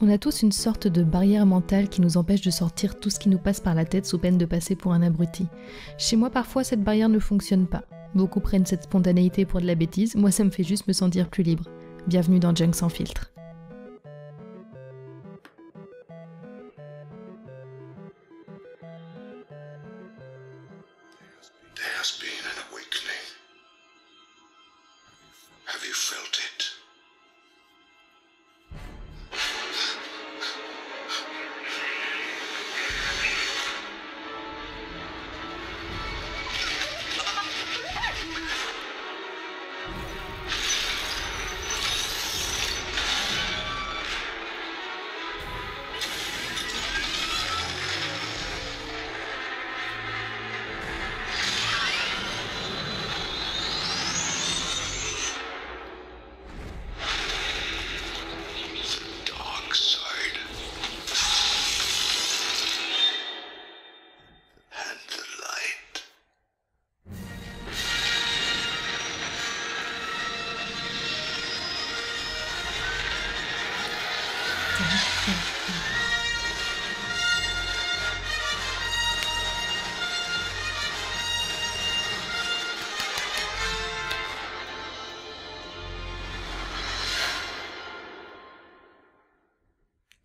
On a tous une sorte de barrière mentale qui nous empêche de sortir tout ce qui nous passe par la tête sous peine de passer pour un abruti. Chez moi, parfois, cette barrière ne fonctionne pas. Beaucoup prennent cette spontanéité pour de la bêtise, moi ça me fait juste me sentir plus libre. Bienvenue dans Junk sans filtre. There has been an awakening. Have you felt it? Dark side. And the light.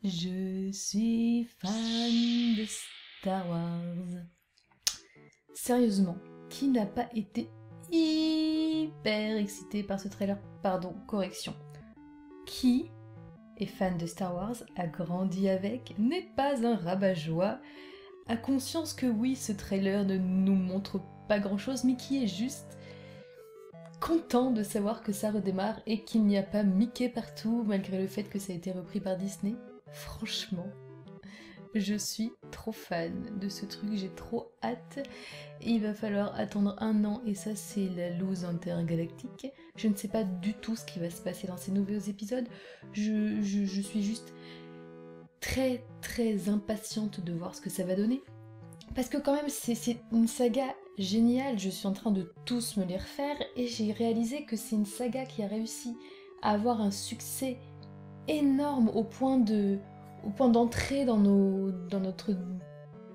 Je suis fan de Star Wars. Sérieusement, qui n'a pas été hyper excité par ce trailer? Pardon, correction. Qui est fan de Star Wars, a grandi avec, n'est pas un rabat-joie, a conscience que oui, ce trailer ne nous montre pas grand-chose, mais qui est juste content de savoir que ça redémarre et qu'il n'y a pas Mickey partout, malgré le fait que ça a été repris par Disney. Franchement, je suis trop fan de ce truc, j'ai trop hâte. Il va falloir attendre 1 an et ça c'est la loose intergalactique. Je ne sais pas du tout ce qui va se passer dans ces nouveaux épisodes. Je suis juste très très impatiente de voir ce que ça va donner. Parce que quand même c'est une saga géniale, je suis en train de tous me les refaire et j'ai réalisé que c'est une saga qui a réussi à avoir un succès énorme au point d'entrer dans notre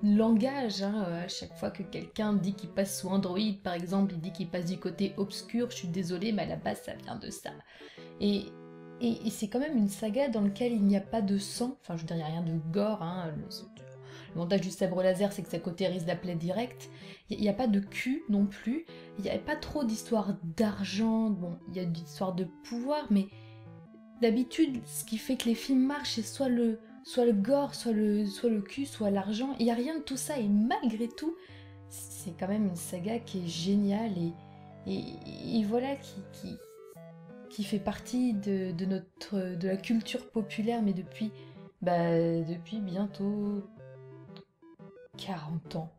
langage. À chaque fois que quelqu'un dit qu'il passe sous Android, par exemple, il dit qu'il passe du côté obscur, je suis désolée, mais à la base ça vient de ça. Et c'est quand même une saga dans laquelle il n'y a pas de sang, enfin je veux dire, il n'y a rien de gore, le montage du sabre laser, c'est que ça cautérise la plaie directe. Il n'y a pas de cul non plus. Il n'y a pas trop d'histoire d'argent. Bon, il y a d'histoire de pouvoir, mais d'habitude, ce qui fait que les films marchent, c'est soit le gore, soit le cul, soit l'argent. Il n'y a rien de tout ça, et malgré tout, c'est quand même une saga qui est géniale et voilà, qui fait partie de la culture populaire, mais depuis bientôt 40 ans.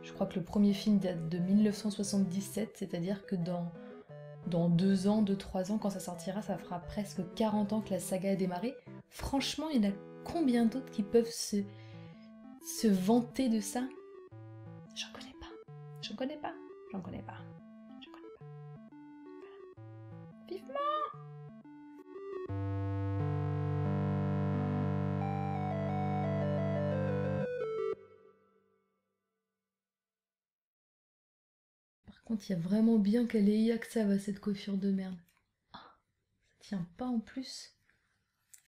Je crois que le premier film date de 1977, c'est-à-dire que dans 2 ans, 2-3 ans, quand ça sortira, ça fera presque 40 ans que la saga a démarré. Franchement, il y en a combien d'autres qui peuvent se vanter de ça? J'en connais pas. Vivement! Par contre, il y a vraiment bien qu'elle ait Yak, ça va, cette coiffure de merde. Ah, ça tient pas en plus.